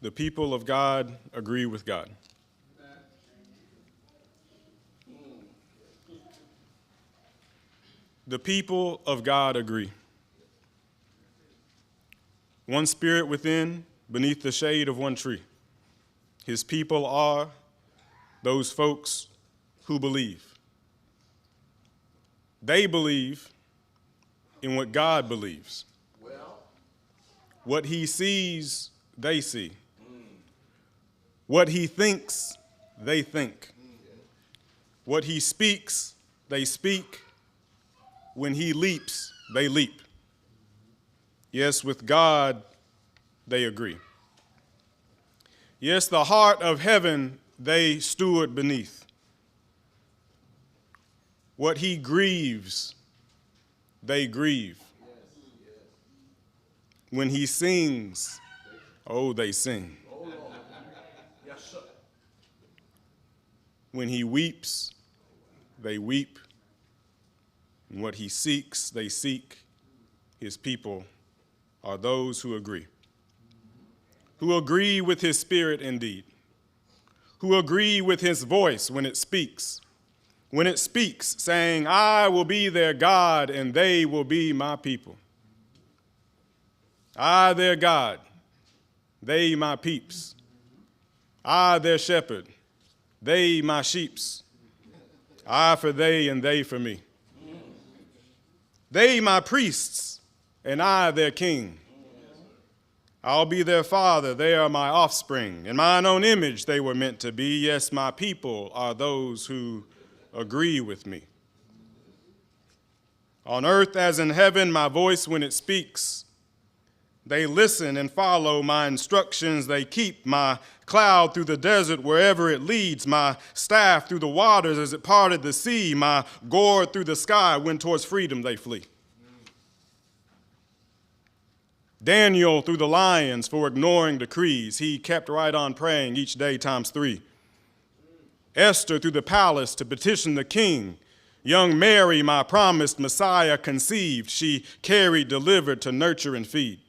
The people of God agree with God. The people of God agree. One spirit within, beneath the shade of one tree. His people are those folks who believe. They believe in what God believes. What he sees, they see. What he thinks, they think. What he speaks, they speak. When he leaps, they leap. Yes, with God, they agree. Yes, the heart of heaven they steward beneath. What he grieves, they grieve. When he sings, oh, they sing. When he weeps, they weep. And what he seeks, they seek. His people are those who agree with his spirit indeed, who agree with his voice when it speaks, saying, I will be their God and they will be my people. I, their God, they my peeps. I, their shepherd, they my sheeps. I for they and they for me. They my priests and I their king. I'll be their father, they are my offspring. In mine own image they were meant to be. Yes, my people are those who agree with me. On earth as in heaven, my voice when it speaks, they listen and follow my instructions. They keep my cloud through the desert wherever it leads, my staff through the waters as it parted the sea, my gourd through the sky when towards freedom they flee. Daniel through the lions for ignoring decrees. He kept right on praying each day ×3. Esther through the palace to petition the king. Young Mary, my promised Messiah, conceived. She carried, delivered to nurture and feed.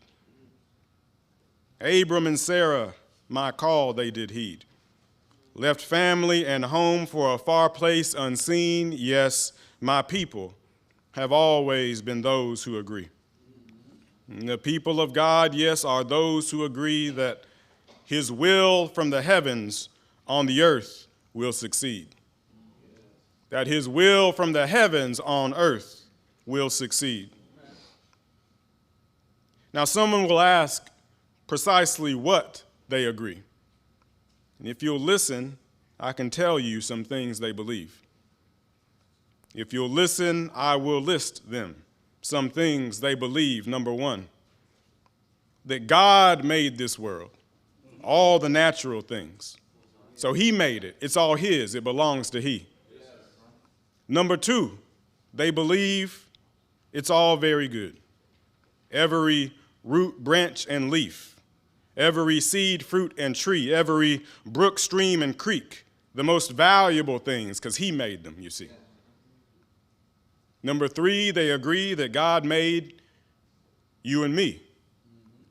Abram and Sarah, my call they did heed. Left family and home for a far place unseen. Yes, my people have always been those who agree. And the people of God, yes, are those who agree that his will from the heavens on the earth will succeed. That his will from the heavens on earth will succeed. Now, someone will ask precisely what they agree. And if you'll listen, I can tell you some things they believe. If you'll listen, I will list them. Some things they believe. Number one, that God made this world, all the natural things. So he made it. It's all his. It belongs to he. Number two, they believe it's all very good. Every root, branch, and leaf, every seed, fruit, and tree, every brook, stream, and creek, the most valuable things, because he made them, you see. Number three, they agree that God made you and me.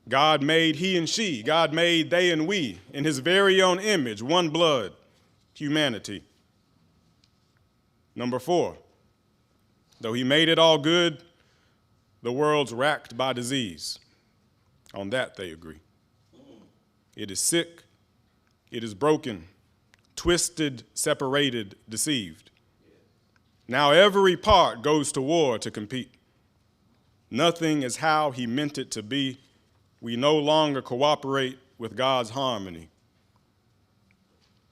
God made he and she. God made they and we in his very own image, one blood, humanity. Number four, though he made it all good, the world's racked by disease. On that they agree. It is sick, it is broken, twisted, separated, deceived. Now every part goes to war to compete. Nothing is how he meant it to be. We no longer cooperate with God's harmony.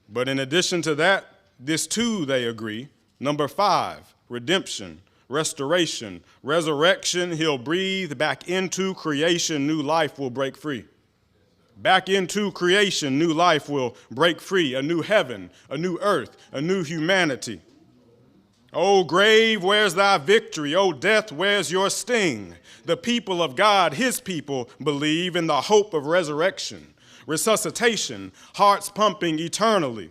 But in addition to that, this too they agree. Number five, redemption, restoration, resurrection. He'll breathe back into creation, new life will break free. Back into creation, new life will break free, a new heaven, a new earth, a new humanity. O grave, where's thy victory? O death, where's your sting? The people of God, his people, believe in the hope of resurrection, resuscitation, hearts pumping eternally.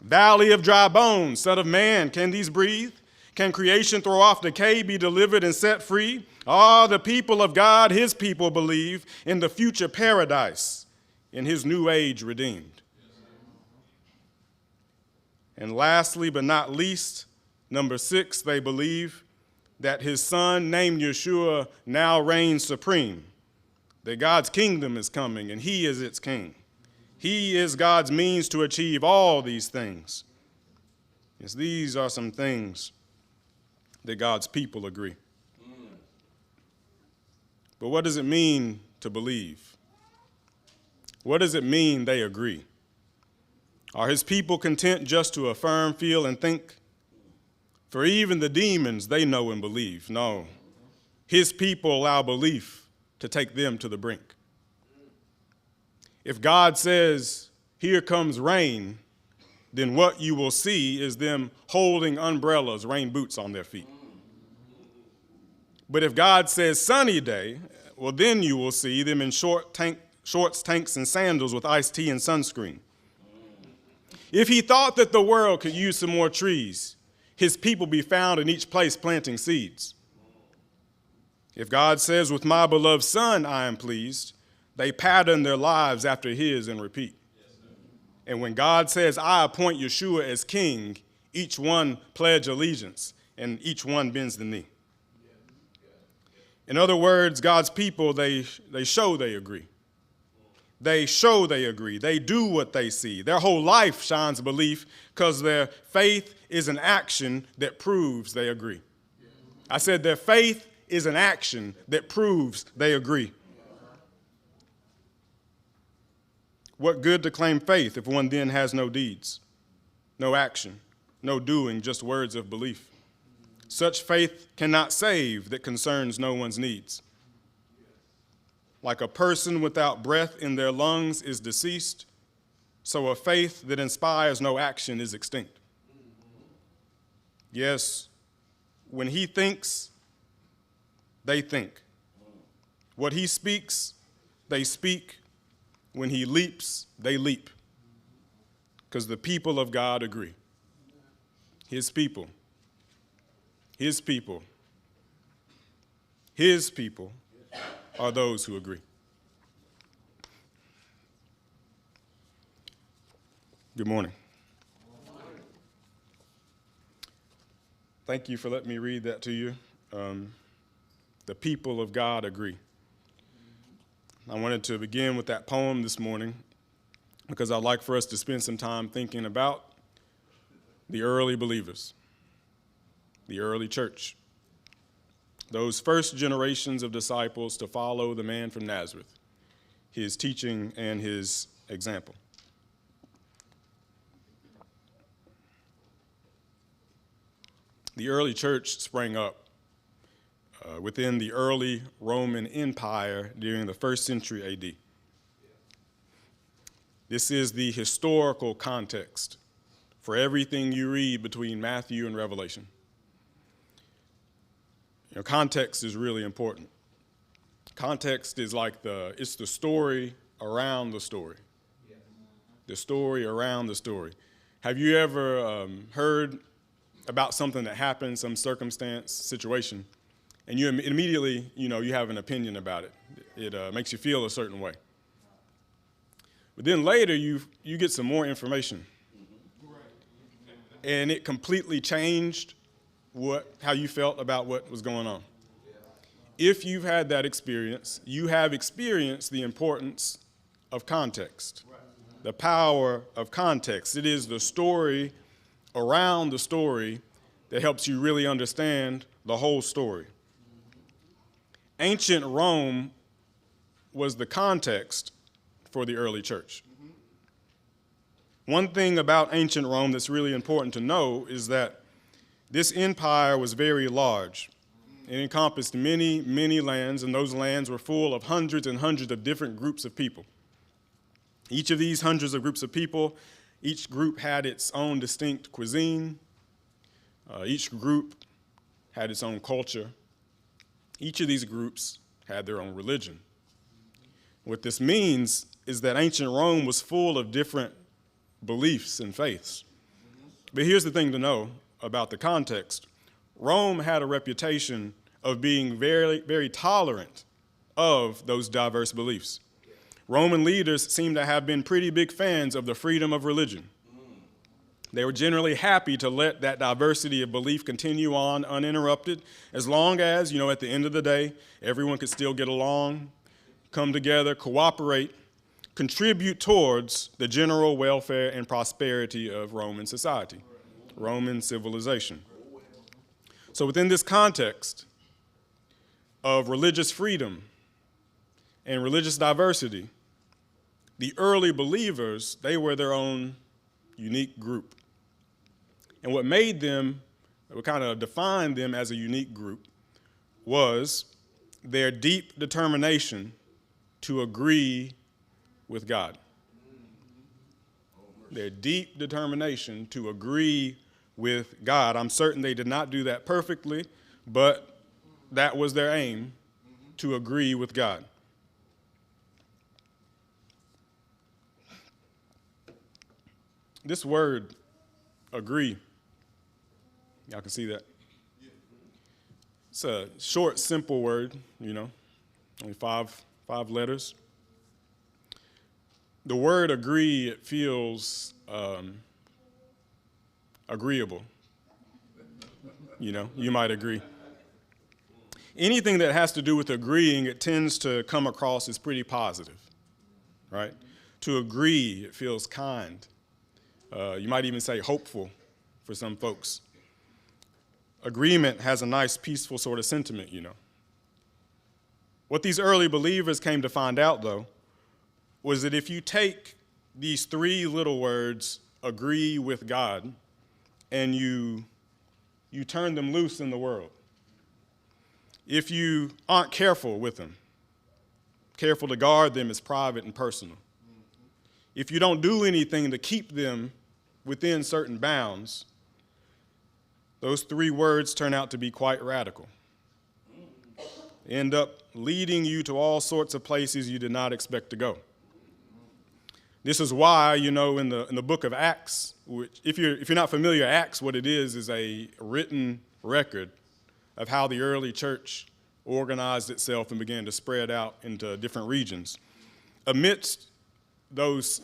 Valley of dry bones, Son of Man, can these breathe? Can creation throw off decay, be delivered and set free? Ah, the people of God, his people, believe in the future paradise, in his new age redeemed. And lastly, but not least, number 6, they believe that his son, named Yeshua, now reigns supreme, that God's kingdom is coming and he is its king. He is God's means to achieve all these things. Yes, these are some things that God's people agree. But what does it mean to believe? What does it mean they agree? Are his people content just to affirm, feel, and think? For even the demons, they know and believe. No, his people allow belief to take them to the brink. If God says, here comes rain, then what you will see is them holding umbrellas, rain boots on their feet. But if God says sunny day, well, then you will see them in shorts, tanks, and sandals with iced tea and sunscreen. If he thought that the world could use some more trees, his people be found in each place planting seeds. If God says, with my beloved son I am pleased, they pattern their lives after his and repeat. And when God says, I appoint Yeshua as king, each one pledge allegiance and each one bends the knee. In other words, God's people, they show they agree. They show they agree. They do what they see. Their whole life shines belief because their faith is an action that proves they agree. I said their faith is an action that proves they agree. What good to claim faith if one then has no deeds, no action, no doing, just words of belief? Such faith cannot save that concerns no one's needs. Like a person without breath in their lungs is deceased, so a faith that inspires no action is extinct. Yes, when he thinks, they think. What he speaks, they speak. When he leaps, they leap. Because the people of God agree. His people. His people. His people are those who agree. Good morning. Thank you for letting me read that to you. The people of God agree. I wanted to begin with that poem this morning because I'd like for us to spend some time thinking about the early believers, the early church, those first generations of disciples to follow the man from Nazareth, his teaching and his example. The early church sprang up within the early Roman Empire during the 1st century AD. This is the historical context for everything you read between Matthew and Revelation. You know, context is really important. Context is like it's the story around the story. The story around the story. Have you ever heard about something that happened, some circumstance, situation, and you immediately, you have an opinion about it. It makes you feel a certain way. But then later, you get some more information. And it completely changed how you felt about what was going on. If you've had that experience, you have experienced the importance of context, the power of context. It is the story around the story that helps you really understand the whole story. Ancient Rome was the context for the early church. One thing about ancient Rome that's really important to know is that this empire was very large. It encompassed many, many lands, and those lands were full of hundreds and hundreds of different groups of people. Each of these hundreds of groups of people, each group had its own distinct cuisine. Each group had its own culture. Each of these groups had their own religion. What this means is that ancient Rome was full of different beliefs and faiths. But here's the thing to know about the context. Rome had a reputation of being very, very tolerant of those diverse beliefs. Roman leaders seem to have been pretty big fans of the freedom of religion. They were generally happy to let that diversity of belief continue on uninterrupted, as long as, at the end of the day, everyone could still get along, come together, cooperate, contribute towards the general welfare and prosperity of Roman society, Roman civilization. So within this context of religious freedom and religious diversity, the early believers, they were their own unique group. And what made them, what kind of defined them as a unique group, was their deep determination to agree with God. Their deep determination to agree with God. I'm certain they did not do that perfectly, but that was their aim, to agree with God. This word, agree, y'all can see that? It's a short, simple word, only five letters. The word agree, it feels agreeable. You might agree. Anything that has to do with agreeing, it tends to come across as pretty positive, right? To agree, it feels kind. You might even say hopeful for some folks. Agreement has a nice, peaceful sort of sentiment, What these early believers came to find out, though, was that if you take these three little words, agree with God, and you turn them loose in the world, if you aren't careful with them, careful to guard them as private and personal, if you don't do anything to keep them within certain bounds, those three words turn out to be quite radical. End up leading you to all sorts of places you did not expect to go. This is why, in the book of Acts, which, if you're not familiar, Acts, what it is a written record of how the early church organized itself and began to spread out into different regions. Amidst those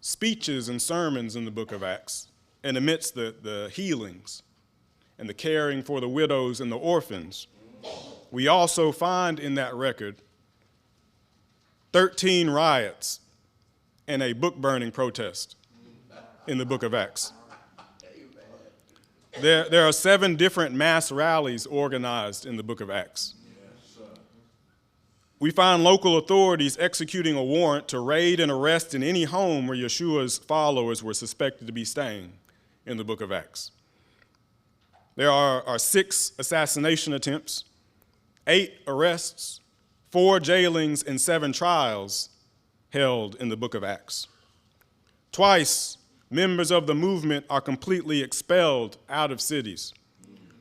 speeches and sermons in the book of Acts, and amidst the healings and the caring for the widows and the orphans, we also find in that record 13 riots and a book-burning protest in the book of Acts. There are 7 different mass rallies organized in the book of Acts. We find local authorities executing a warrant to raid and arrest in any home where Yeshua's followers were suspected to be staying in the book of Acts. There are 6 assassination attempts, 8 arrests, 4 jailings, and 7 trials held in the book of Acts. Twice, members of the movement are completely expelled out of cities.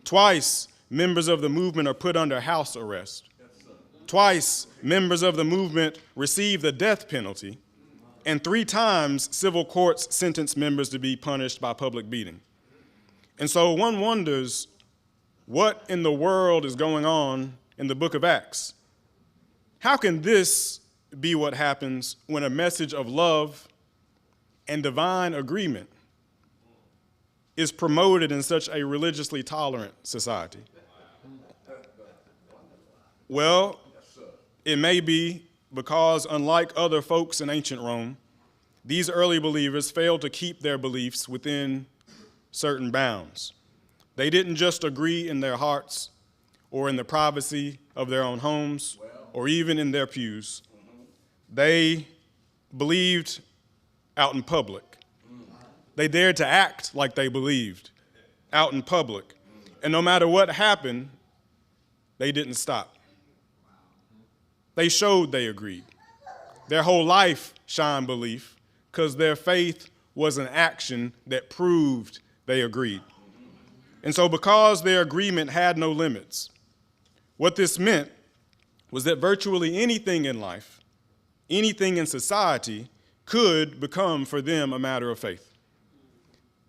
Twice, members of the movement are put under house arrest. Twice, members of the movement receive the death penalty, and 3 times, civil courts sentence members to be punished by public beating. And so one wonders, what in the world is going on in the book of Acts? How can this be what happens when a message of love and divine agreement is promoted in such a religiously tolerant society? Well, it may be because, unlike other folks in ancient Rome, these early believers failed to keep their beliefs within certain bounds. They didn't just agree in their hearts or in the privacy of their own homes or even in their pews. They believed out in public. They dared to act like they believed out in public. And no matter what happened, they didn't stop. They showed they agreed. Their whole life shined belief because their faith was an action that proved they agreed. And so because their agreement had no limits, what this meant was that virtually anything in life, anything in society, could become for them a matter of faith.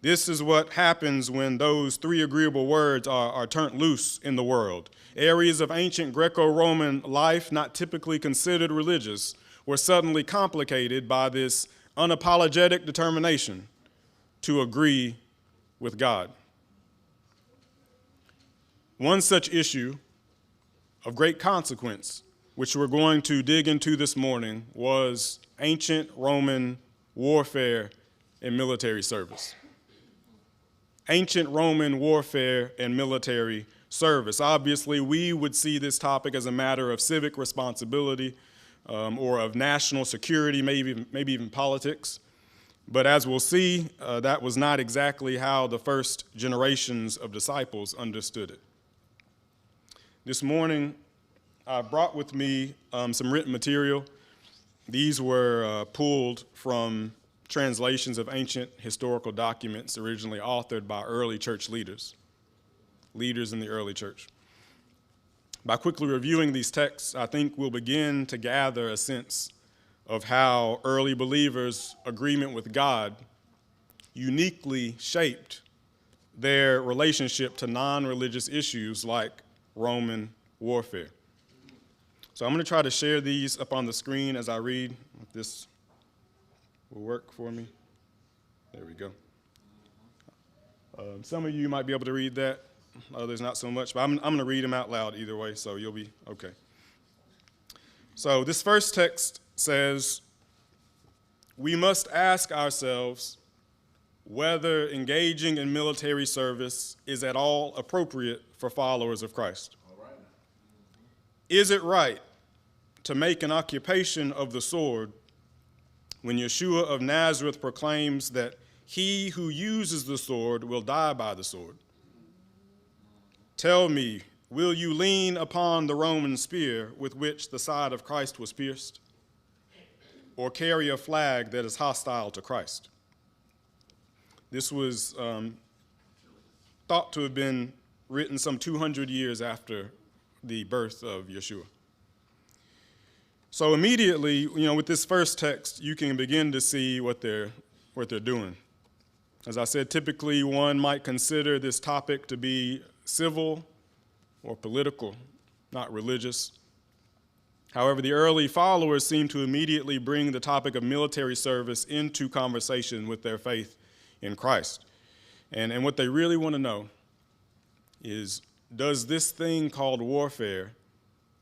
This is what happens when those 3 agreeable words are turned loose in the world. Areas of ancient Greco-Roman life not typically considered religious were suddenly complicated by this unapologetic determination to agree with God. One such issue of great consequence, which we're going to dig into this morning, was ancient Roman warfare and military service. Ancient Roman warfare and military service. Obviously, we would see this topic as a matter of civic responsibility or of national security, maybe even politics. But as we'll see, that was not exactly how the first generations of disciples understood it. This morning, I brought with me some written material. These were pulled from translations of ancient historical documents originally authored by early church leaders in the early church. By quickly reviewing these texts, I think we'll begin to gather a sense of how early believers' agreement with God uniquely shaped their relationship to non-religious issues like Roman warfare. So I'm going to try to share these up on the screen as I read. If this will work for me. There we go. Some of you might be able to read that. Others not so much. But I'm going to read them out loud either way, so you'll be okay. So this first text says, we must ask ourselves whether engaging in military service is at all appropriate for followers of Christ. All right. Is it right to make an occupation of the sword when Yeshua of Nazareth proclaims that he who uses the sword will die by the sword? Tell me, will you lean upon the Roman spear with which the side of Christ was pierced, or carry a flag that is hostile to Christ? This was thought to have been written some 200 years after the birth of Yeshua. So immediately, with this first text, you can begin to see what they're doing. As I said, typically one might consider this topic to be civil or political, not religious. However, the early followers seem to immediately bring the topic of military service into conversation with their faith in Christ. And what they really want to know is, does this thing called warfare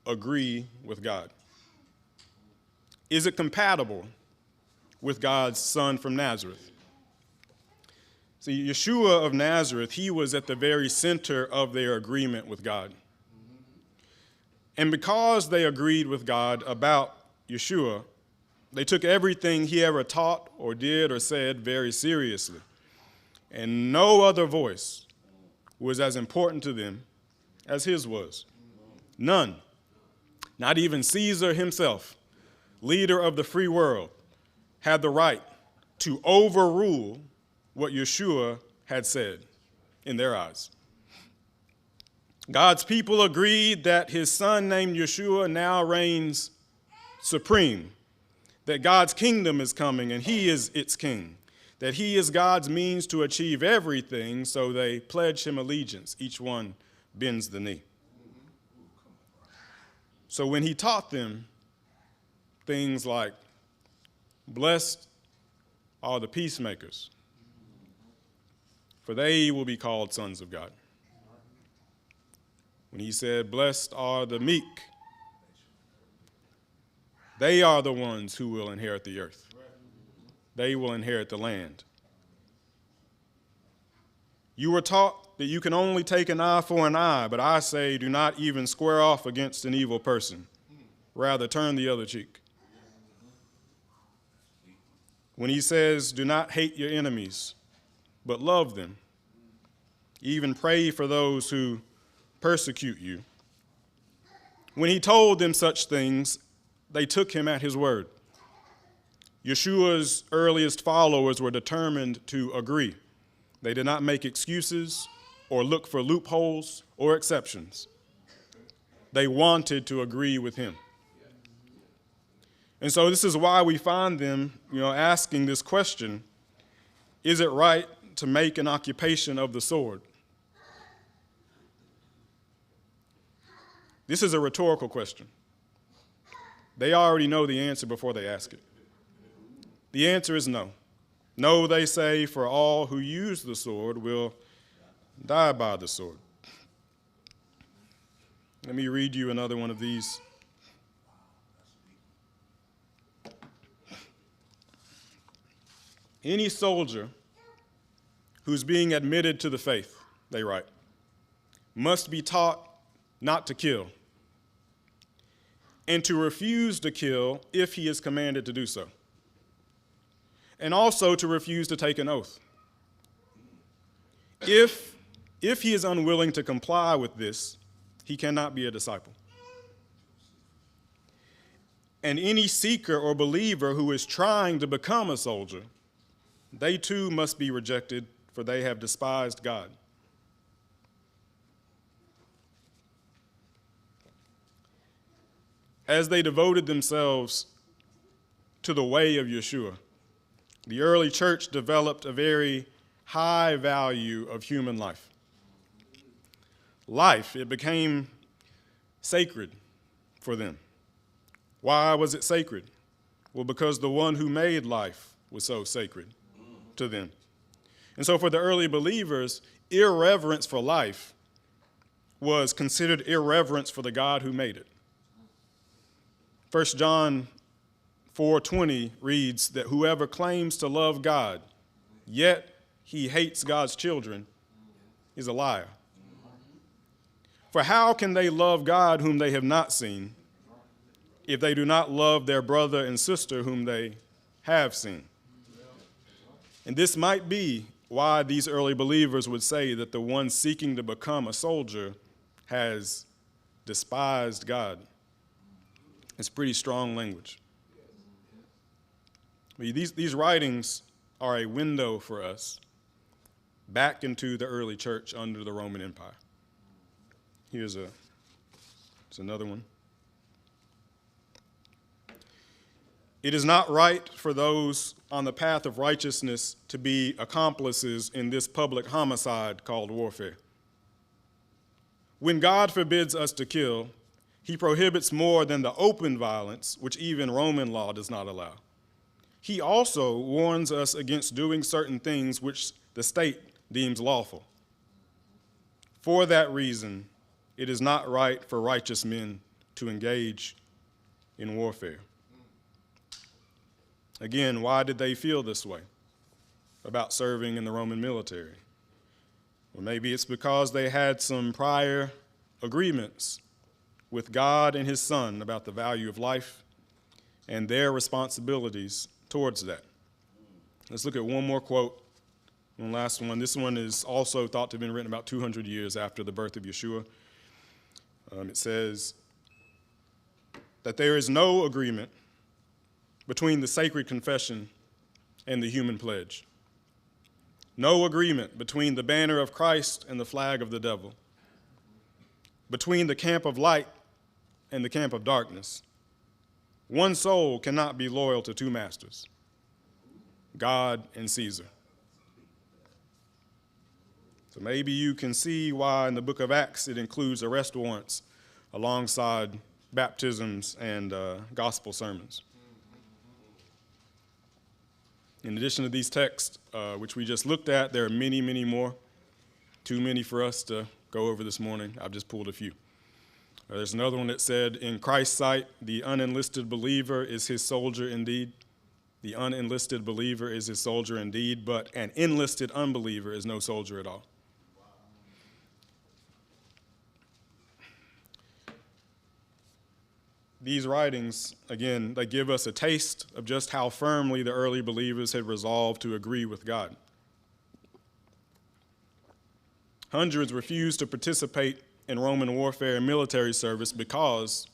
agree with God? Is it compatible with God's Son from Nazareth? See, Yeshua of Nazareth, he was at the very center of their agreement with God. And because they agreed with God about Yeshua, they took everything he ever taught or did or said very seriously. And no other voice was as important to them as his was. None. Not even Caesar himself, leader of the free world, had the right to overrule what Yeshua had said in their eyes. God's people agreed that his son named Yeshua now reigns supreme, that God's kingdom is coming and he is its king, that he is God's means to achieve everything, so they pledge him allegiance. Each one bends the knee. So when he taught them things like, blessed are the peacemakers, for they will be called sons of God. When he said, blessed are the meek, they are the ones who will inherit the earth. They will inherit the land. You were taught that you can only take an eye for an eye, but I say, do not even square off against an evil person. Rather, turn the other cheek. When he says, do not hate your enemies, but love them. Even pray for those who persecute you. When he told them such things, they took him at his word. Yeshua's earliest followers were determined to agree. They did not make excuses or look for loopholes or exceptions. They wanted to agree with him. And so this is why we find them, asking this question, is it right to make an occupation of the sword? This is a rhetorical question, They already know the answer before they ask it. The answer is no. No, they say, for all who use the sword will die by the sword. Let me read you another one of these. Any soldier who's being admitted to the faith, they write, must be taught not to kill and to refuse to kill if he is commanded to do so, and also to refuse to take an oath. If he is unwilling to comply with this, he cannot be a disciple. And any seeker or believer who is trying to become a soldier, they too must be rejected, for they have despised God. As they devoted themselves to the way of Yeshua, the early church developed a very high value of human life. Life, it became sacred for them. Why was it sacred? Well, because the one who made life was so sacred to them. And so for the early believers, irreverence for life was considered irreverence for the God who made it. 1 John 4:20 reads that whoever claims to love God, yet he hates God's children, is a liar. For how can they love God whom they have not seen if they do not love their brother and sister whom they have seen? And this might be why these early believers would say that the one seeking to become a soldier has despised God. It's pretty strong language. These writings are a window for us back into the early church under the Roman Empire. Here's another one. It is not right for those on the path of righteousness to be accomplices in this public homicide called warfare. When God forbids us to kill, he prohibits more than the open violence, which even Roman law does not allow. He also warns us against doing certain things which the state deems lawful. For that reason, it is not right for righteous men to engage in warfare. Again, why did they feel this way about serving in the Roman military? Well, maybe it's because they had some prior agreements with God and his Son about the value of life and their responsibilities towards that. Let's look at one more quote, one last one. This one is also thought to have been written about 200 years after the birth of Yeshua. It says that there is no agreement between the sacred confession and the human pledge. No agreement between the banner of Christ and the flag of the devil. Between the camp of light and the camp of darkness. One soul cannot be loyal to two masters, God and Caesar. So maybe you can see why in the book of Acts it includes arrest warrants alongside baptisms and gospel sermons. In addition to these texts, which we just looked at, there are many, many more. Too many for us to go over this morning. I've just pulled a few. There's another one that said, in Christ's sight, the unenlisted believer is his soldier indeed. The unenlisted believer is his soldier indeed, but an enlisted unbeliever is no soldier at all. These writings, again, they give us a taste of just how firmly the early believers had resolved to agree with God. Hundreds refused to participate in Roman warfare and military service because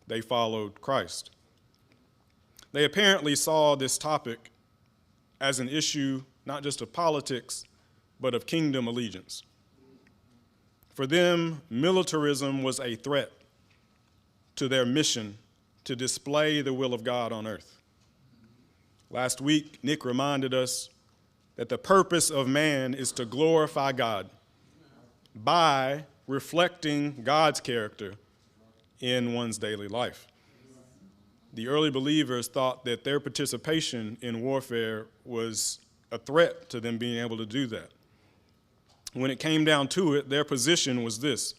they followed Christ. They apparently saw this topic as an issue not just of politics, but of kingdom allegiance. For them, militarism was a threat to their mission to display the will of God on earth. Last week, Nick reminded us that the purpose of man is to glorify God by reflecting God's character in one's daily life. the early believers thought that their participation in warfare was a threat to them being able to do that. When it came down to it, their position was this: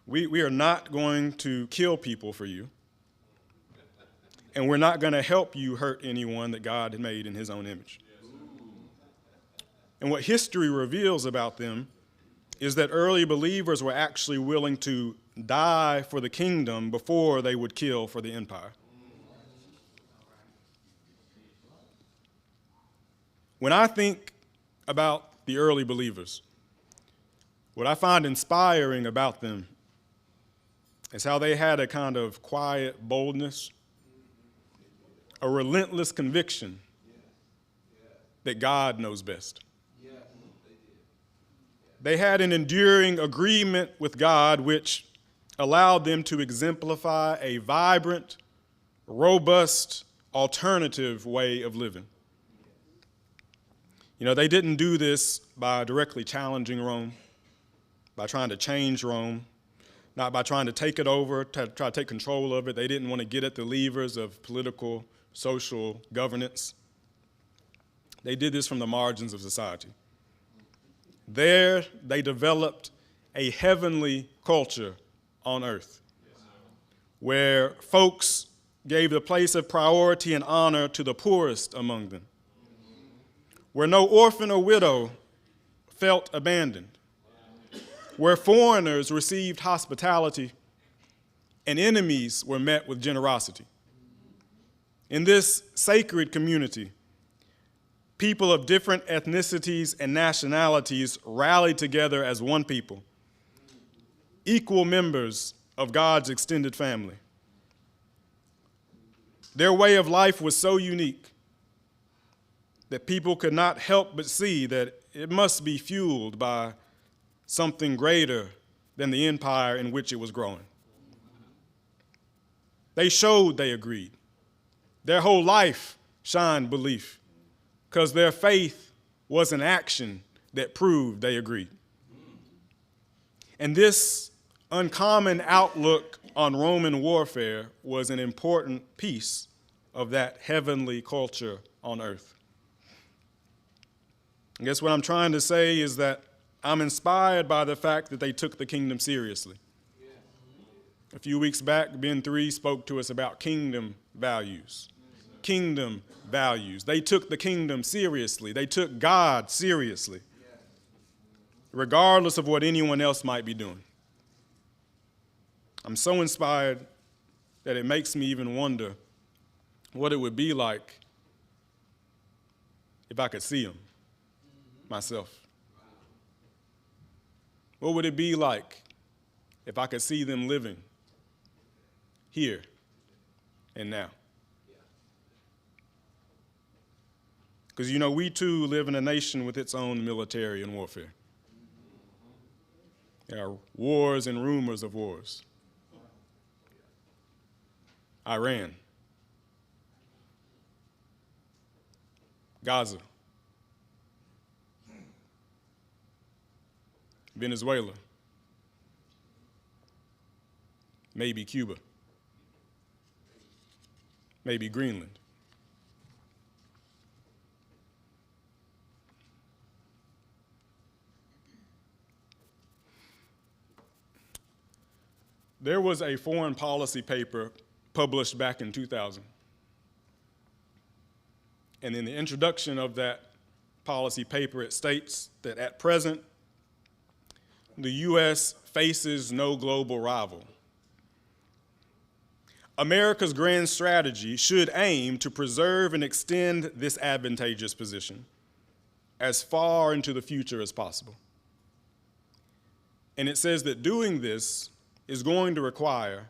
we are not going to kill people for you, and we're not going to help you hurt anyone that God had made in his own image. And what history reveals about them is that early believers were actually willing to die for the kingdom before they would kill for the empire. When I think about the early believers, what I find inspiring about them is how they had a kind of quiet boldness, a relentless conviction that God knows best. They had an enduring agreement with God which allowed them to exemplify a vibrant, robust, alternative way of living. You know, they didn't do this by directly challenging Rome, by trying to change Rome, not by trying to take it over, try to take control of it. They didn't want to get at the levers of political, social governance. They did this from the margins of society. There, they developed a heavenly culture on earth, where folks gave the place of priority and honor to the poorest among them, where no orphan or widow felt abandoned, where foreigners received hospitality and enemies were met with generosity. In this sacred community, people of different ethnicities and nationalities rallied together as one people, equal members of God's extended family. Their way of life was so unique that people could not help but see that it must be fueled by something greater than the empire in which it was growing. They showed they agreed. Their whole life shined belief, because their faith was an action that proved they agreed. And this uncommon outlook on Roman warfare was an important piece of that heavenly culture on earth. I guess what I'm trying to say is that I'm inspired by the fact that they took the kingdom seriously. A few weeks back, Ben 3 spoke to us about kingdom values. Kingdom values. They took the kingdom seriously. They took God seriously, regardless of what anyone else might be doing. I'm so inspired that it makes me even wonder what it would be like if I could see them myself. What would it be like if I could see them living here and now? Because, you know, we too live in a nation with its own military and warfare. There are wars and rumors of wars. Iran, Gaza, Venezuela, maybe Cuba, maybe Greenland. There was a foreign policy paper published back in 2000. And in the introduction of that policy paper, it states that at present, the U.S. faces no global rival. America's grand strategy should aim to preserve and extend this advantageous position as far into the future as possible. And it says that doing this is going to require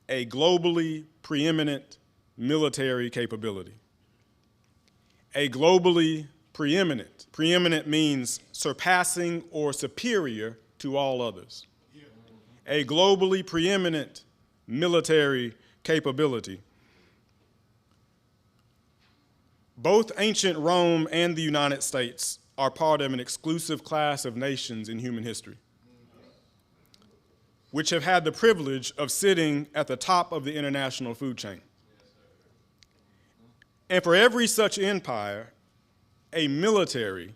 a globally preeminent military capability. A globally preeminent. Preeminent means surpassing or superior to all others. A globally preeminent military capability. Both ancient Rome and the United States are part of an exclusive class of nations in human history, which have had the privilege of sitting at the top of the international food chain. And for every such empire, a military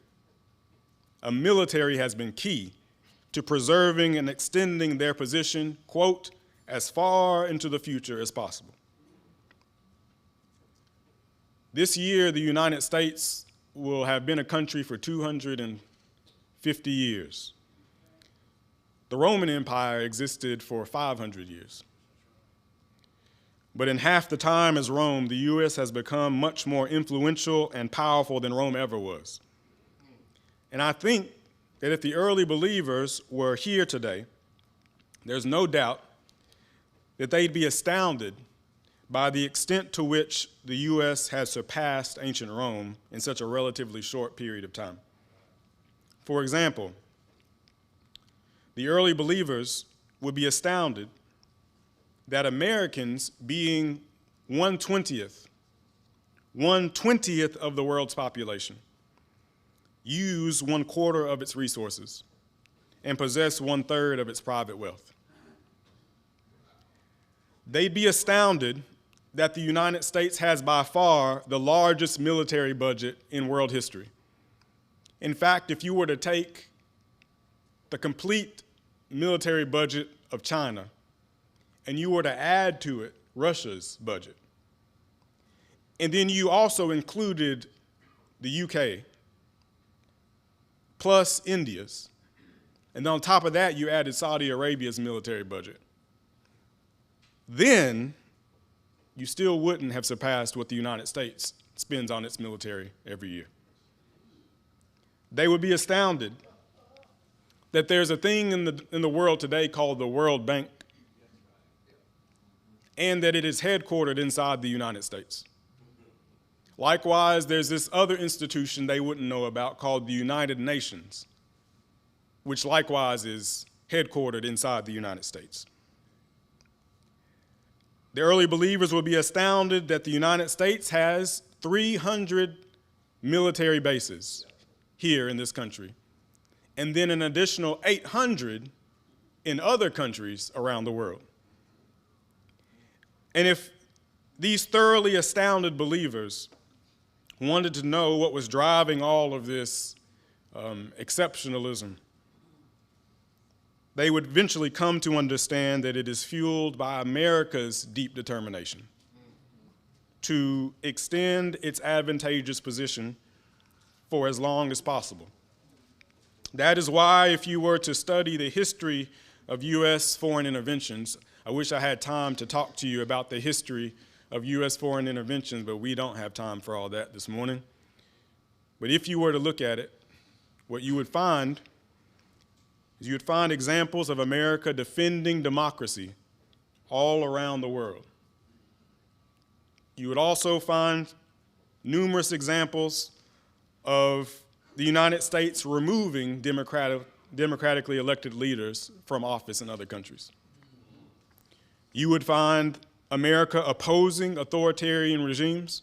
has been key to preserving and extending their position, quote, as far into the future as possible. This year, the United States will have been a country for 250 years. The Roman Empire existed for 500 years. But in half the time as Rome, the U.S. has become much more influential and powerful than Rome ever was. And I think that if the early believers were here today, there's no doubt that they'd be astounded by the extent to which the U.S. has surpassed ancient Rome in such a relatively short period of time. For example, the early believers would be astounded that Americans, being 1/20th of the world's population, use 1/4 of its resources and possess 1/3 of its private wealth. They'd be astounded that the United States has by far the largest military budget in world history. In fact, if you were to take the complete military budget of China and you were to add to it Russia's budget, and then you also included the UK plus India's, and on top of that you added Saudi Arabia's military budget, then you still wouldn't have surpassed what the United States spends on its military every year. They would be astounded that there's a thing in the world today called the World Bank, and that it is headquartered inside the United States. Likewise, there's this other institution they wouldn't know about called the United Nations, which likewise is headquartered inside the United States. The early believers will be astounded that the United States has 300 military bases here in this country, and then an additional 800 in other countries around the world. And if these thoroughly astounded believers wanted to know what was driving all of this exceptionalism, they would eventually come to understand that it is fueled by America's deep determination to extend its advantageous position for as long as possible. That is why, if you were to study the history of U.S. foreign interventions, I wish I had time to talk to you about the history of U.S. foreign interventions, but we don't have time for all that this morning. But if you were to look at it, what you would find is you would find examples of America defending democracy all around the world. You would also find numerous examples of the United States removing democratically elected leaders from office in other countries. You would find America opposing authoritarian regimes,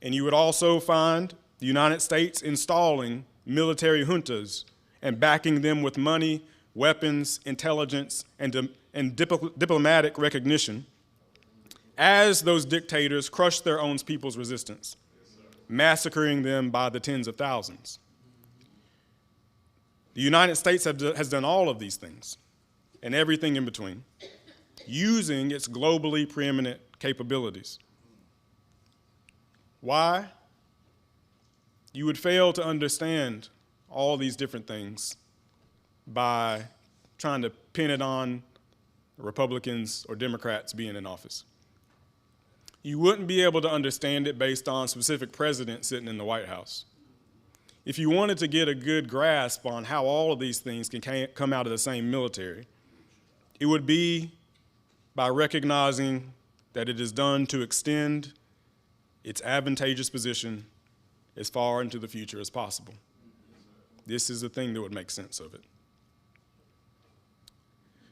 and you would also find the United States installing military juntas and backing them with money, weapons, intelligence, and diplomatic recognition as those dictators crush their own people's resistance, massacring them by the tens of thousands. The United States has done all of these things and everything in between, using its globally preeminent capabilities. Why? You would fail to understand all these different things by trying to pin it on Republicans or Democrats being in office. You wouldn't be able to understand it based on specific presidents sitting in the White House. If you wanted to get a good grasp on how all of these things can come out of the same military, it would be by recognizing that it is done to extend its advantageous position as far into the future as possible. This is the thing that would make sense of it.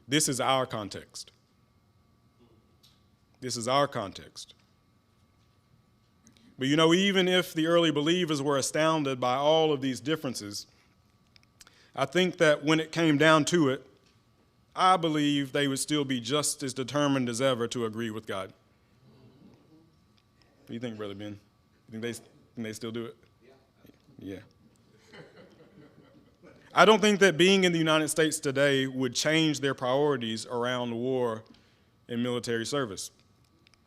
This is our context. This is our context. But you know, even if the early believers were astounded by all of these differences, I think that when it came down to it, I believe they would still be just as determined as ever to agree with God. do you think, Brother Ben? You think they still do it? Yeah. I don't think that being in the United States today would change their priorities around war and military service.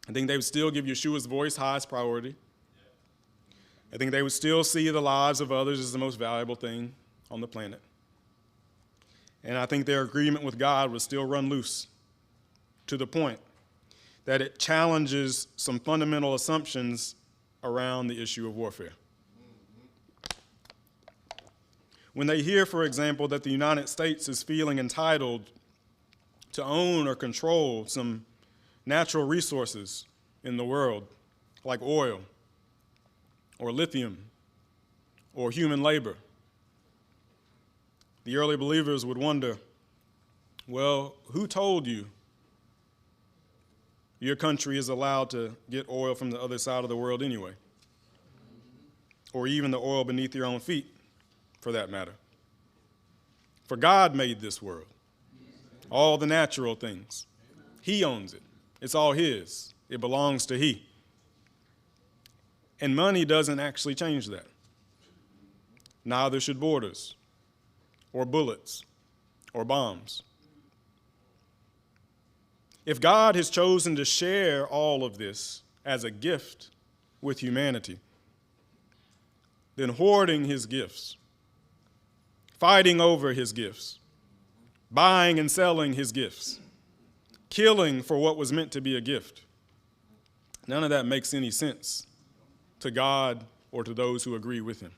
I think they would still give Yeshua's voice highest priority. I think they would still see the lives of others as the most valuable thing on the planet. And I think their agreement with God would still run loose to the point that it challenges some fundamental assumptions around the issue of warfare. When they hear, for example, that the United States is feeling entitled to own or control some natural resources in the world, like oil or lithium or human labor, the early believers would wonder, well, who told you your country is allowed to get oil from the other side of the world anyway? Or even the oil beneath your own feet, for that matter. For God made this world, all the natural things. He owns it. It's all his. It belongs to he. And money doesn't actually change that. Neither should borders or bullets or bombs. If God has chosen to share all of this as a gift with humanity, then hoarding his gifts, fighting over his gifts, buying and selling his gifts, killing for what was meant to be a gift, none of that makes any sense to God or to those who agree with him.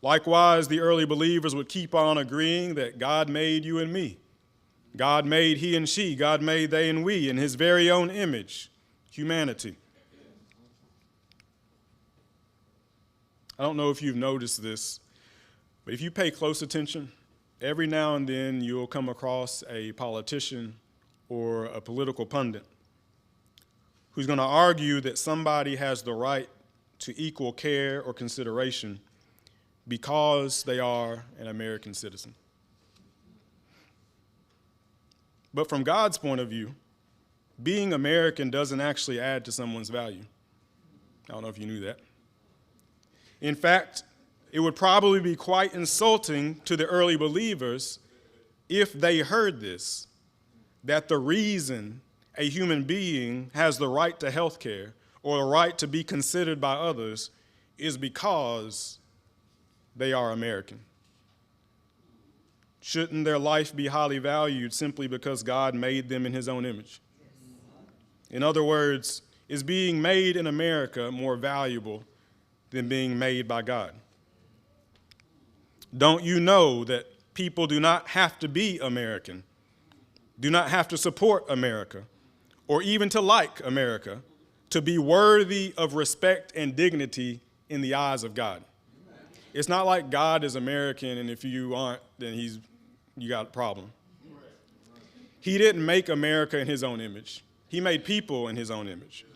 Likewise, the early believers would keep on agreeing that God made you and me. God made he and she. God made they and we in his very own image, humanity. I don't know if you've noticed this, but if you pay close attention, every now and then you'll come across a politician or a political pundit who's going to argue that somebody has the right to equal care or consideration because they are an American citizen. But from God's point of view, being American doesn't actually add to someone's value. I don't know if you knew that. In fact, it would probably be quite insulting to the early believers if they heard this, that the reason a human being has the right to health care or the right to be considered by others is because they are American. Shouldn't their life be highly valued simply because God made them in his own image? In other words, is being made in America more valuable than being made by God? Don't you know that people do not have to be American, do not have to support America, or even to like America, to be worthy of respect and dignity in the eyes of God? It's not like God is American, and if you aren't, then you got a problem. He didn't make America in his own image. He made people in his own image.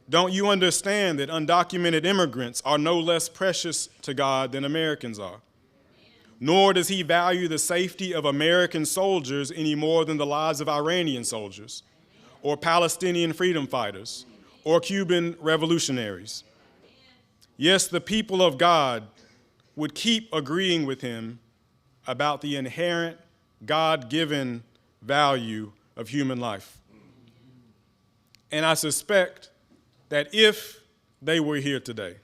Don't you understand that undocumented immigrants are no less precious to God than Americans are? Nor does he value the safety of American soldiers any more than the lives of Iranian soldiers, or Palestinian freedom fighters, or Cuban revolutionaries. Yes, the people of God would keep agreeing with him about the inherent God-given value of human life. And I suspect that if they were here today,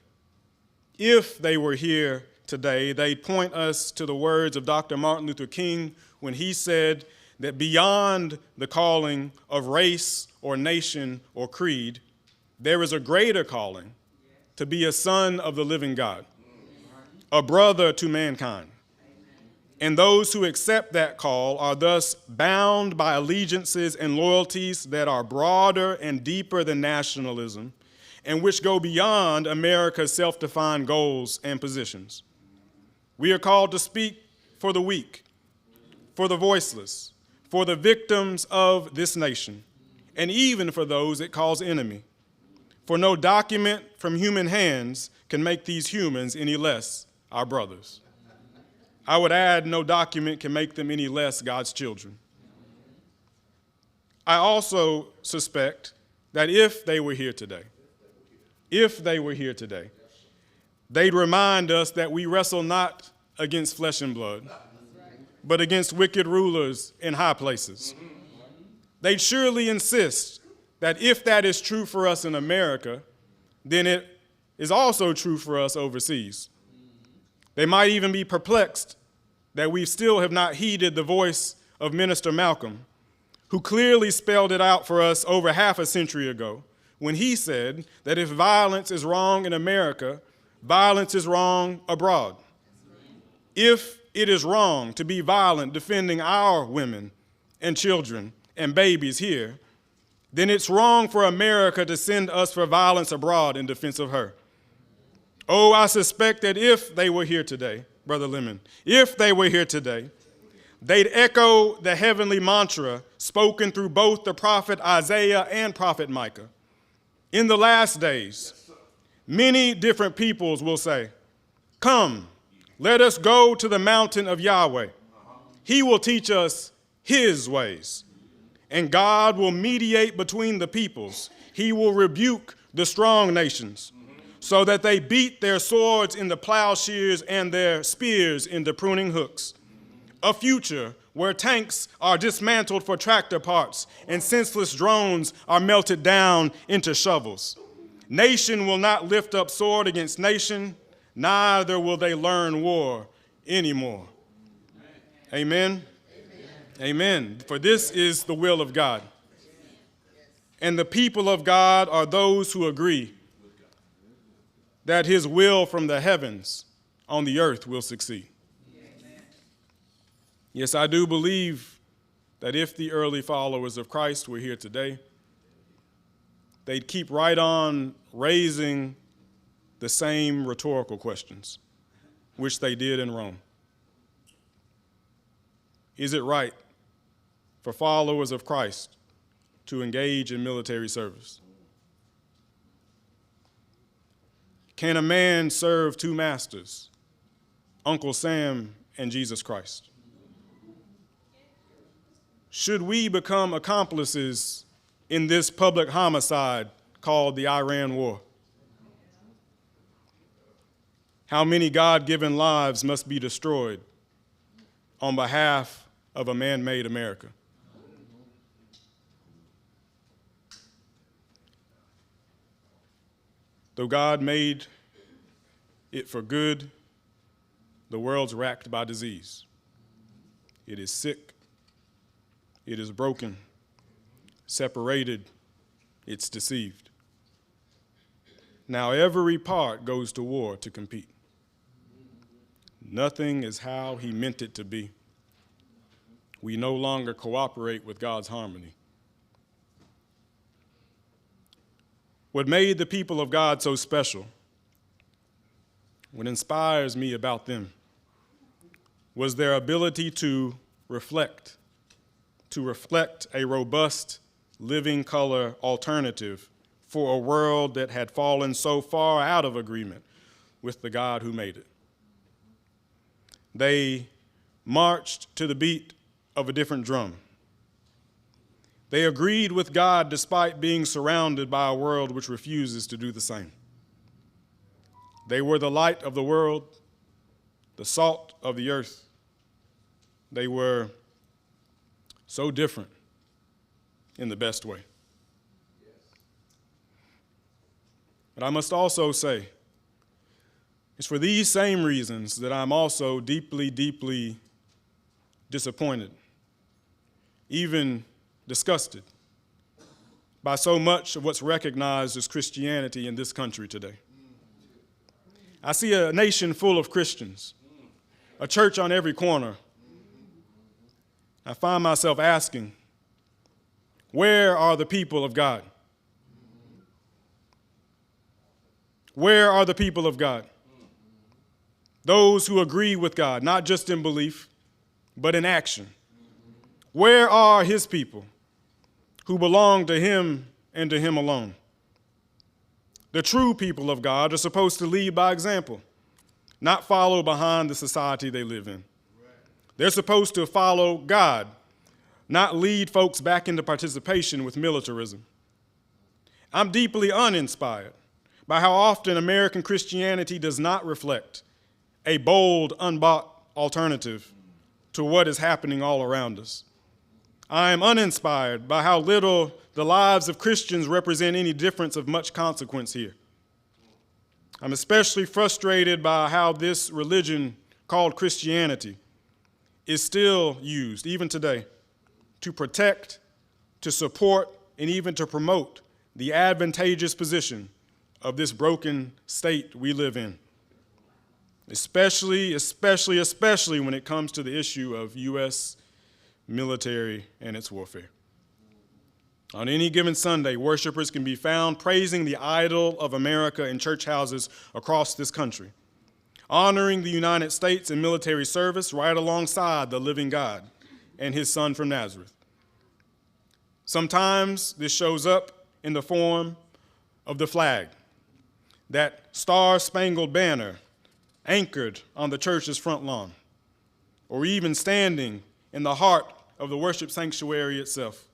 they'd point us to the words of Dr. Martin Luther King when he said that beyond the calling of race or nation or creed, there is a greater calling to be a son of the living God, a brother to mankind. And those who accept that call are thus bound by allegiances and loyalties that are broader and deeper than nationalism, and which go beyond America's self-defined goals and positions. We are called to speak for the weak, for the voiceless, for the victims of this nation, and even for those it calls enemy. For no document from human hands can make these humans any less our brothers. I would add, no document can make them any less God's children. I also suspect that if they were here today, they'd remind us that we wrestle not against flesh and blood, but against wicked rulers in high places. They'd surely insist that if that is true for us in America, then it is also true for us overseas. They might even be perplexed that we still have not heeded the voice of Minister Malcolm, who clearly spelled it out for us over half a century ago when he said that if violence is wrong in America, violence is wrong abroad. If it is wrong to be violent defending our women and children and babies here, then it's wrong for America to send us for violence abroad in defense of her. Oh, I suspect that if they were here today, Brother Lemon, if they were here today, they'd echo the heavenly mantra spoken through both the prophet Isaiah and prophet Micah. In the last days, many different peoples will say, "Come, let us go to the mountain of Yahweh. He will teach us his ways. And God will mediate between the peoples. He will rebuke the strong nations, so that they beat their swords into plowshares and their spears into pruning hooks. A future where tanks are dismantled for tractor parts and senseless drones are melted down into shovels. Nation will not lift up sword against nation, neither will they learn war anymore." Amen. Amen. For this is the will of God. And the people of God are those who agree that his will from the heavens on the earth will succeed. Yes, I do believe that if the early followers of Christ were here today, they'd keep right on raising the same rhetorical questions, which they did in Rome. Is it right for followers of Christ to engage in military service? Can a man serve two masters, Uncle Sam and Jesus Christ? Should we become accomplices in this public homicide called the Iran War? How many God-given lives must be destroyed on behalf of a man-made America? Though God made it for good, the world's racked by disease. It is sick. It is broken, separated, it's deceived. Now every part goes to war to compete. Nothing is how he meant it to be. We no longer cooperate with God's harmony. What made the people of God so special, what inspires me about them, was their ability to reflect a robust, living color alternative for a world that had fallen so far out of agreement with the God who made it. They marched to the beat of a different drum. They agreed with God despite being surrounded by a world which refuses to do the same. They were the light of the world, the salt of the earth. They were so different in the best way. But I must also say, it's for these same reasons that I'm also deeply, deeply disappointed, even disgusted by so much of what's recognized as Christianity in this country today. I see a nation full of Christians, a church on every corner. I find myself asking, where are the people of God? Where are the people of God? Those who agree with God, not just in belief, but in action. Where are his people who belong to him and to him alone? The true people of God are supposed to lead by example, not follow behind the society they live in. They're supposed to follow God, not lead folks back into participation with militarism. I'm deeply uninspired by how often American Christianity does not reflect a bold, unbought alternative to what is happening all around us. I am uninspired by how little the lives of Christians represent any difference of much consequence here. I'm especially frustrated by how this religion called Christianity is still used, even today, to protect, to support, and even to promote the advantageous position of this broken state we live in, especially when it comes to the issue of U.S. military and its warfare. On any given Sunday, worshipers can be found praising the idol of America in church houses across this country, honoring the United States in military service right alongside the living God and his Son from Nazareth. Sometimes this shows up in the form of the flag, that star-spangled banner anchored on the church's front lawn, or even standing in the heart of the worship sanctuary itself.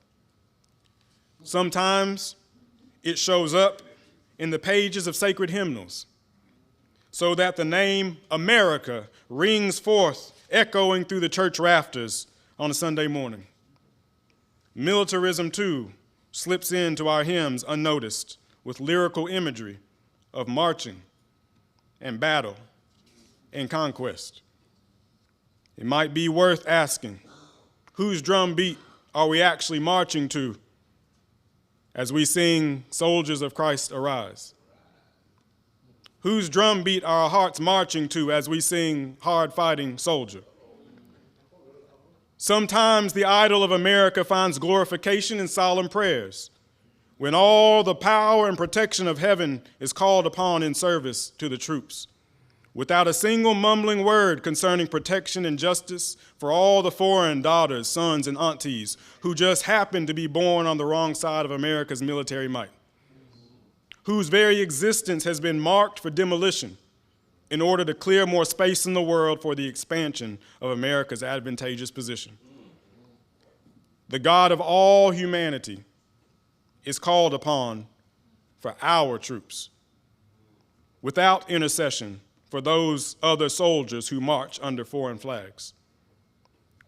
Sometimes it shows up in the pages of sacred hymnals, so that the name America rings forth, echoing through the church rafters on a Sunday morning. Militarism, too, slips into our hymns unnoticed with lyrical imagery of marching and battle and conquest. It might be worth asking, whose drum beat are we actually marching to as we sing Soldiers of Christ Arise? Whose drum beat are our hearts marching to as we sing Hard Fighting Soldier? Sometimes the idol of America finds glorification in solemn prayers, when all the power and protection of heaven is called upon in service to the troops, without a single mumbling word concerning protection and justice for all the foreign daughters, sons, and aunties who just happen to be born on the wrong side of America's military might, whose very existence has been marked for demolition in order to clear more space in the world for the expansion of America's advantageous position. The God of all humanity is called upon for our troops, without intercession for those other soldiers who march under foreign flags,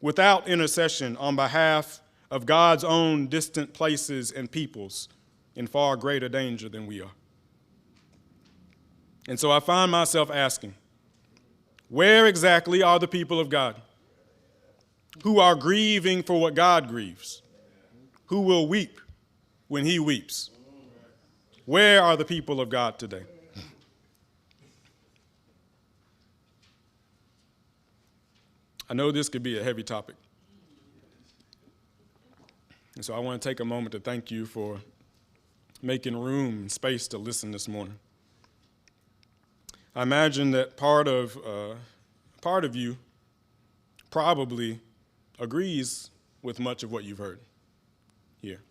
without intercession on behalf of God's own distant places and peoples in far greater danger than we are. And so I find myself asking, where exactly are the people of God who are grieving for what God grieves, who will weep when he weeps? Where are the people of God today? I know this could be a heavy topic. And so I want to take a moment to thank you for making room and space to listen this morning. I imagine that part of you probably agrees with much of what you've heard here.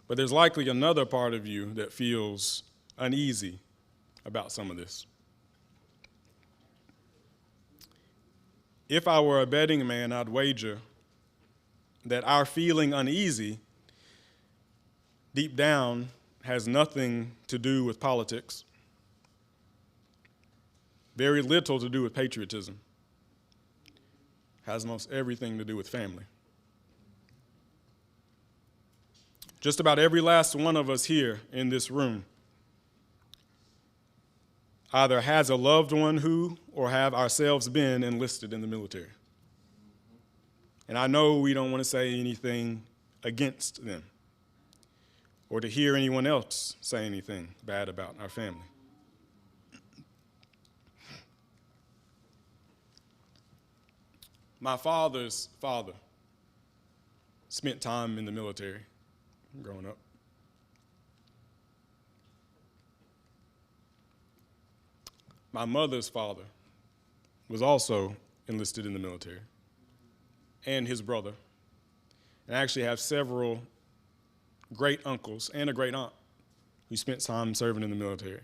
But there's likely another part of you that feels uneasy about some of this. If I were a betting man, I'd wager that our feeling uneasy deep down has nothing to do with politics, very little to do with patriotism, has most everything to do with family. Just about every last one of us here in this room either has a loved one who or have ourselves been enlisted in the military. And I know we don't want to say anything against them or to hear anyone else say anything bad about our family. My father's father spent time in the military growing up. My mother's father was also enlisted in the military, and his brother. And I actually have several great uncles and a great aunt who spent time serving in the military.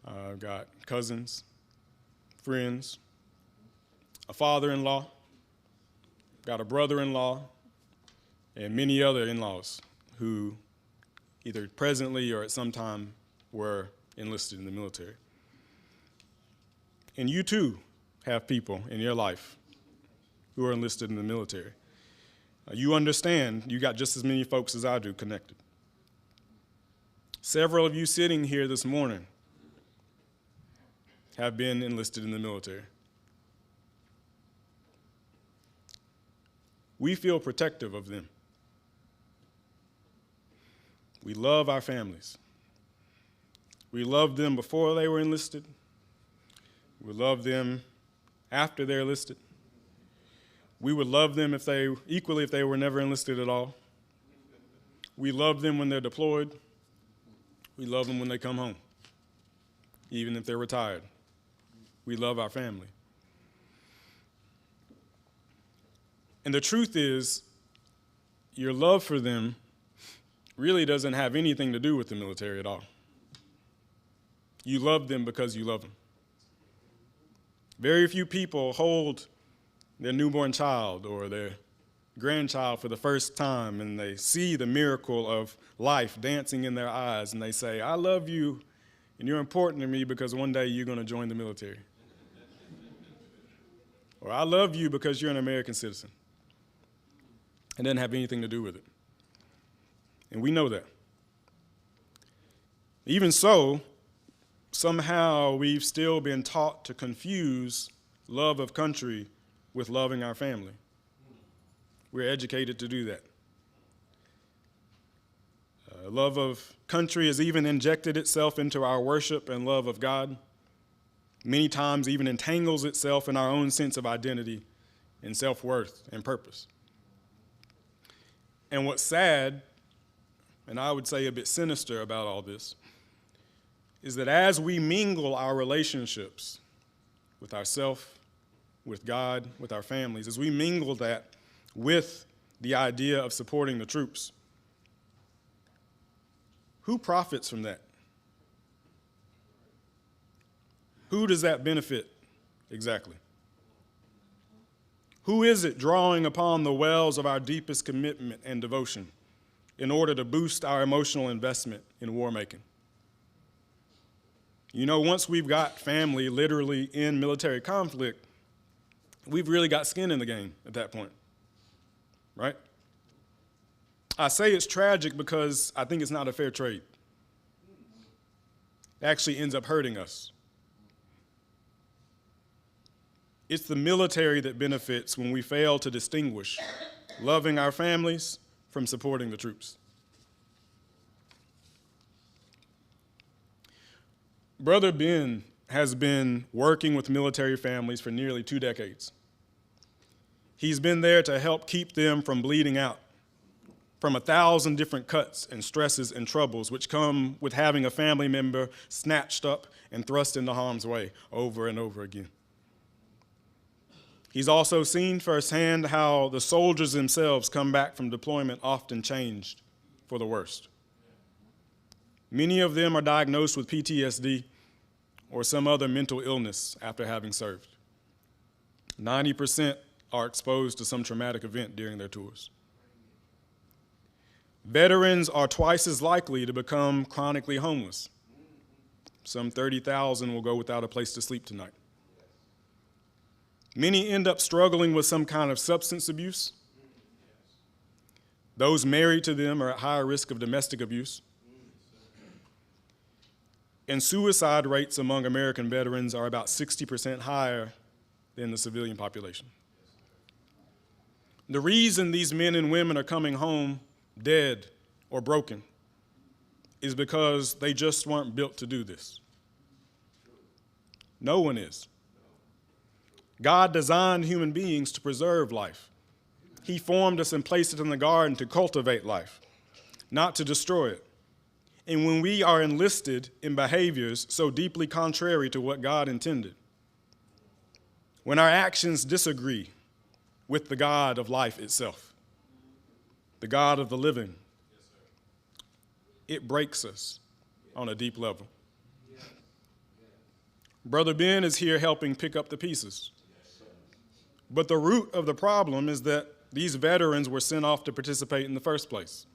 I've got cousins, friends, a father-in-law, got a brother-in-law, and many other in-laws who either presently or at some time were enlisted in the military. And you too have people in your life who are enlisted in the military. You understand you got just as many folks as I do connected. Several of you sitting here this morning have been enlisted in the military. We feel protective of them. We love our families. We loved them before they were enlisted. We love them after they're enlisted. We would love them equally if they were never enlisted at all. We love them when they're deployed. We love them when they come home, even if they're retired. We love our family. And the truth is, your love for them really doesn't have anything to do with the military at all. You love them because you love them. Very few people hold their newborn child or their grandchild for the first time and they see the miracle of life dancing in their eyes and they say, I love you and you're important to me because one day you're going to join the military. Or I love you because you're an American citizen. It doesn't have anything to do with it. And we know that. Even so, somehow we've still been taught to confuse love of country with loving our family. We're educated to do that. Love of country has even injected itself into our worship and love of God. Many times even entangles itself in our own sense of identity and self-worth and purpose. And what's sad, and I would say a bit sinister about all this, is that as we mingle our relationships with ourselves, with God, with our families, as we mingle that with the idea of supporting the troops, who profits from that? Who does that benefit exactly? Who is it drawing upon the wells of our deepest commitment and devotion in order to boost our emotional investment in war making? You know, once we've got family literally in military conflict, we've really got skin in the game at that point, right? I say it's tragic because I think it's not a fair trade. It actually ends up hurting us. It's the military that benefits when we fail to distinguish loving our families from supporting the troops. Brother Ben has been working with military families for nearly 2 decades. He's been there to help keep them from bleeding out from 1,000 different cuts and stresses and troubles which come with having a family member snatched up and thrust into harm's way over and over again. He's also seen firsthand how the soldiers themselves come back from deployment often changed for the worst. Many of them are diagnosed with PTSD or some other mental illness after having served. 90% are exposed to some traumatic event during their tours. Veterans are twice as likely to become chronically homeless. Some 30,000 will go without a place to sleep tonight. Many end up struggling with some kind of substance abuse. Those married to them are at higher risk of domestic abuse. And suicide rates among American veterans are about 60% higher than the civilian population. The reason these men and women are coming home dead or broken is because they just weren't built to do this. No one is. God designed human beings to preserve life. He formed us and placed it in the garden to cultivate life, not to destroy it. And when we are enlisted in behaviors so deeply contrary to what God intended, when our actions disagree with the God of life itself, the God of the living, it breaks us on a deep level. Brother Ben is here helping pick up the pieces. But the root of the problem is that these veterans were sent off to participate in the first place.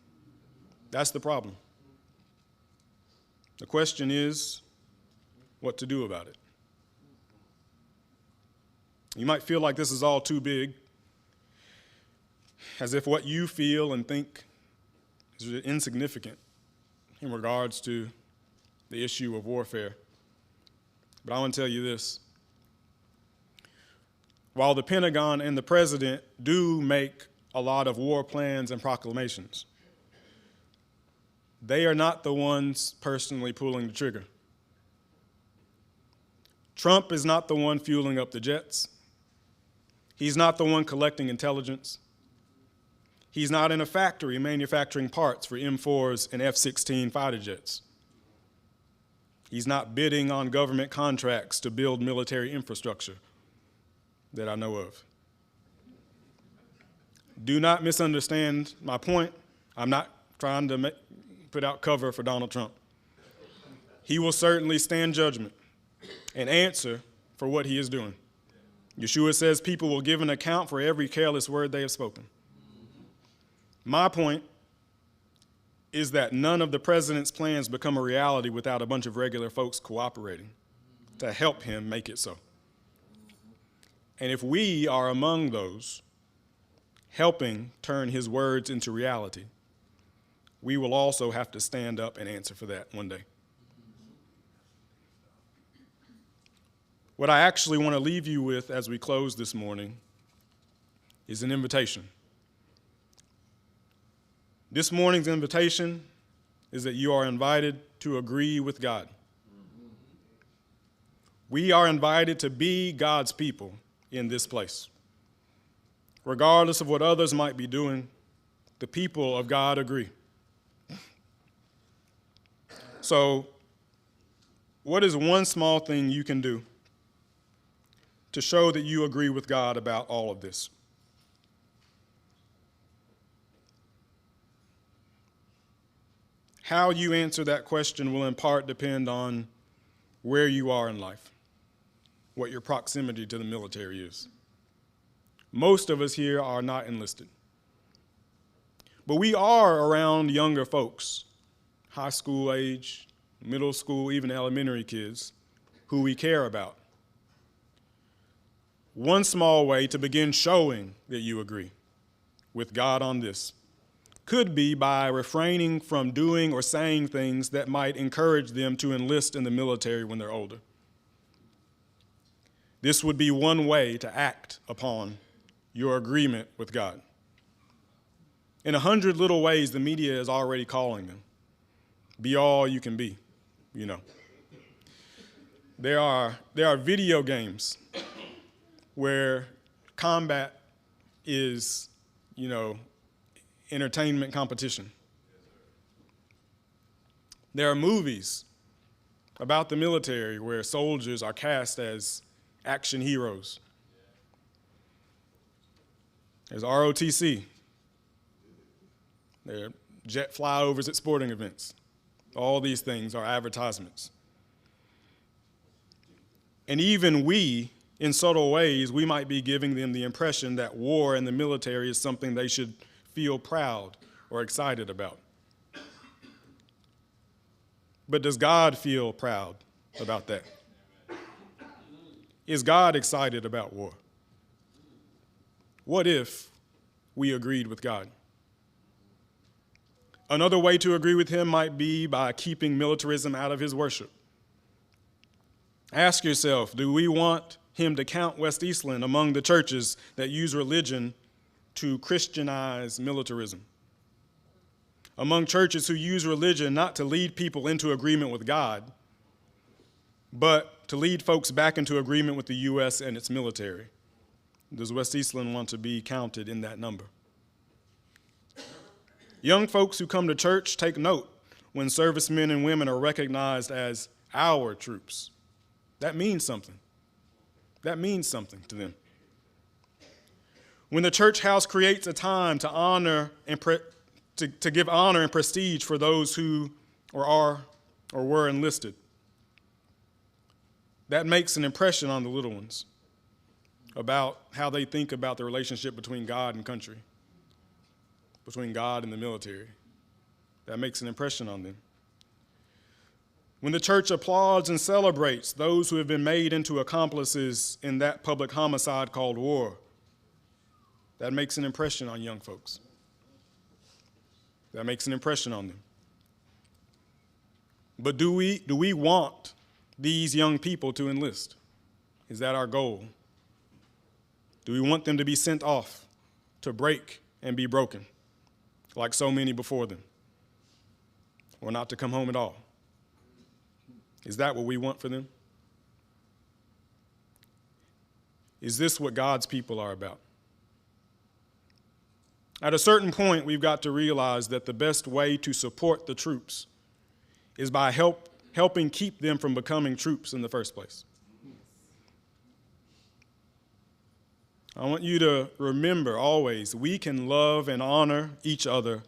That's the problem. The question is what to do about it. You might feel like this is all too big, as if what you feel and think is insignificant in regards to the issue of warfare. But I want to tell you this. While the Pentagon and the president do make a lot of war plans and proclamations, they are not the ones personally pulling the trigger. Trump is not the one fueling up the jets. He's not the one collecting intelligence. He's not in a factory manufacturing parts for M4s and F-16 fighter jets. He's not bidding on government contracts to build military infrastructure that I know of. Do not misunderstand my point. I'm not trying to put out cover for Donald Trump. He will certainly stand judgment and answer for what he is doing. Yeshua says people will give an account for every careless word they have spoken. My point is that none of the president's plans become a reality without a bunch of regular folks cooperating to help him make it so. And if we are among those helping turn his words into reality, we will also have to stand up and answer for that one day. What I actually want to leave you with as we close this morning is an invitation. This morning's invitation is that you are invited to agree with God. We are invited to be God's people in this place. Regardless of what others might be doing, the people of God agree. So, what is one small thing you can do to show that you agree with God about all of this? How you answer that question will in part depend on where you are in life, what your proximity to the military is. Most of us here are not enlisted. But we are around younger folks, high school age, middle school, even elementary kids, who we care about. One small way to begin showing that you agree with God on this could be by refraining from doing or saying things that might encourage them to enlist in the military when they're older. This would be one way to act upon your agreement with God. In 100 little ways, the media is already calling them. Be all you can be, you know. There are video games where combat is, entertainment competition. There are movies about the military where soldiers are cast as action heroes. There's ROTC. There are jet flyovers at sporting events. All these things are advertisements. And even we, in subtle ways, we might be giving them the impression that war and the military is something they should feel proud or excited about. But does God feel proud about that? Is God excited about war? What if we agreed with God? Another way to agree with him might be by keeping militarism out of his worship. Ask yourself, do we want him to count West Eastland among the churches that use religion to Christianize militarism? Among churches who use religion not to lead people into agreement with God, but to lead folks back into agreement with the U.S. and its military? Does West Eastland want to be counted in that number? Young folks who come to church, take note when servicemen and women are recognized as our troops. That means something. That means something to them. When the church house creates a time to honor and to give honor and prestige for those who are or were enlisted, that makes an impression on the little ones about how they think about the relationship between God and country, between God and the military. That makes an impression on them. When the church applauds and celebrates those who have been made into accomplices in that public homicide called war, that makes an impression on young folks. That makes an impression on them. But do we want these young people to enlist? Is that our goal? Do we want them to be sent off to break and be broken, like so many before them, or not to come home at all? Is that what we want for them? Is this what God's people are about? At a certain point, we've got to realize that the best way to support the troops is by helping keep them from becoming troops in the first place. I want you to remember always, we can love and honor each other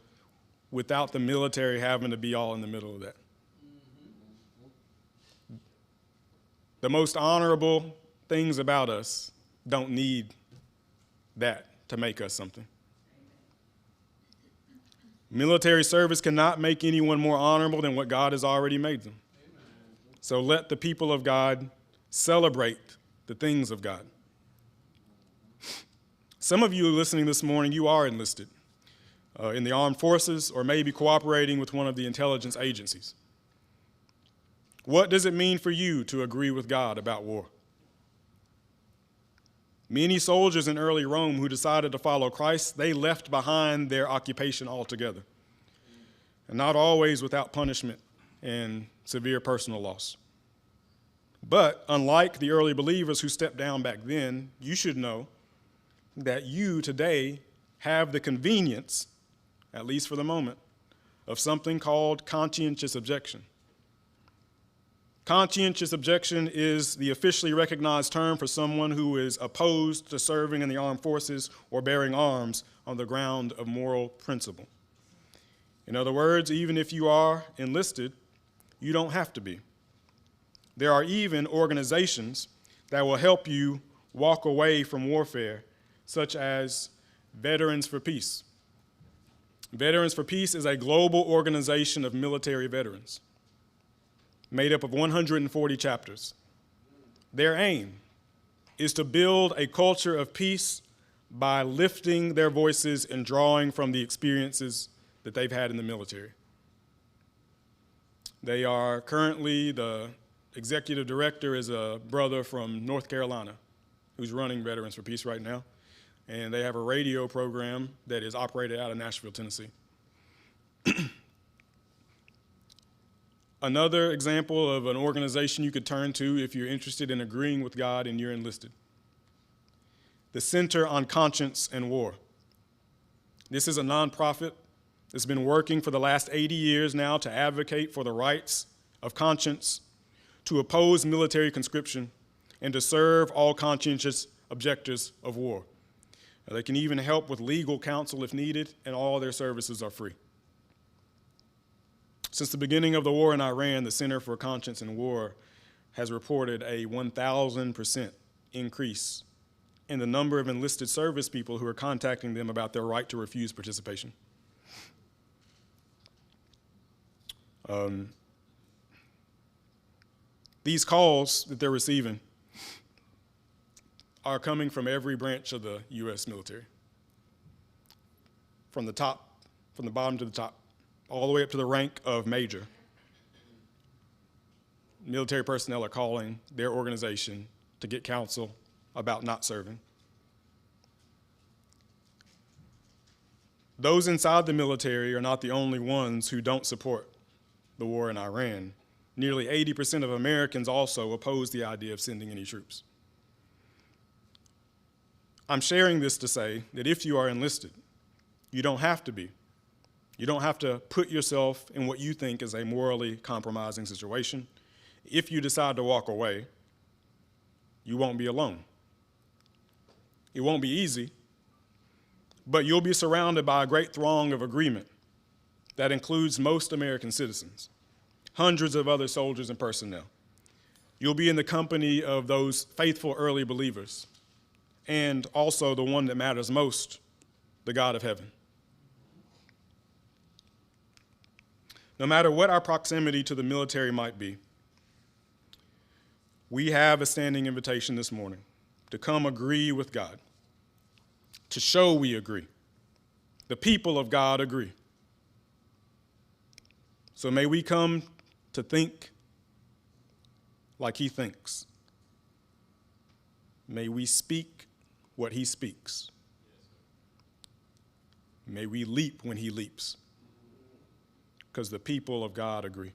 without the military having to be all in the middle of that. The most honorable things about us don't need that to make us something. Military service cannot make anyone more honorable than what God has already made them. So let the people of God celebrate the things of God. Some of you listening this morning, you are enlisted in the armed forces or maybe cooperating with one of the intelligence agencies. What does it mean for you to agree with God about war? Many soldiers in early Rome who decided to follow Christ, they left behind their occupation altogether, and not always without punishment and severe personal loss. But unlike the early believers who stepped down back then, you should know that you today have the convenience, at least for the moment, of something called conscientious objection. Conscientious objection is the officially recognized term for someone who is opposed to serving in the armed forces or bearing arms on the ground of moral principle. In other words, even if you are enlisted, you don't have to be. There are even organizations that will help you walk away from warfare, such as Veterans for Peace. Veterans for Peace is a global organization of military veterans, made up of 140 chapters. Their aim is to build a culture of peace by lifting their voices and drawing from the experiences that they've had in the military. They are currently, the executive director is a brother from North Carolina who's running Veterans for Peace right now. And they have a radio program that is operated out of Nashville, Tennessee. Another example of an organization you could turn to if you're interested in agreeing with God and you're enlisted: the Center on Conscience and War. This is a nonprofit that's been working for the last 80 years now to advocate for the rights of conscience, to oppose military conscription, and to serve all conscientious objectors of war. They can even help with legal counsel if needed, and all their services are free. Since the beginning of the war in Iran, the Center for Conscience and War has reported a 1,000% increase in the number of enlisted service people who are contacting them about their right to refuse participation. These calls that they're receiving are coming from every branch of the U.S. military, from the bottom to the top, all the way up to the rank of major. Military personnel are calling their organization to get counsel about not serving. Those inside the military are not the only ones who don't support the war in Iran. Nearly 80% of Americans also oppose the idea of sending any troops. I'm sharing this to say that if you are enlisted, you don't have to be. You don't have to put yourself in what you think is a morally compromising situation. If you decide to walk away, you won't be alone. It won't be easy, but you'll be surrounded by a great throng of agreement that includes most American citizens, hundreds of other soldiers and personnel. You'll be in the company of those faithful early believers, and also the one that matters most, the God of heaven. no matter what our proximity to the military might be, we have a standing invitation this morning to come agree with God, to show we agree. The people of God agree. So may we come to think like he thinks. May we speak what he speaks. May we leap when he leaps, because the people of God agree.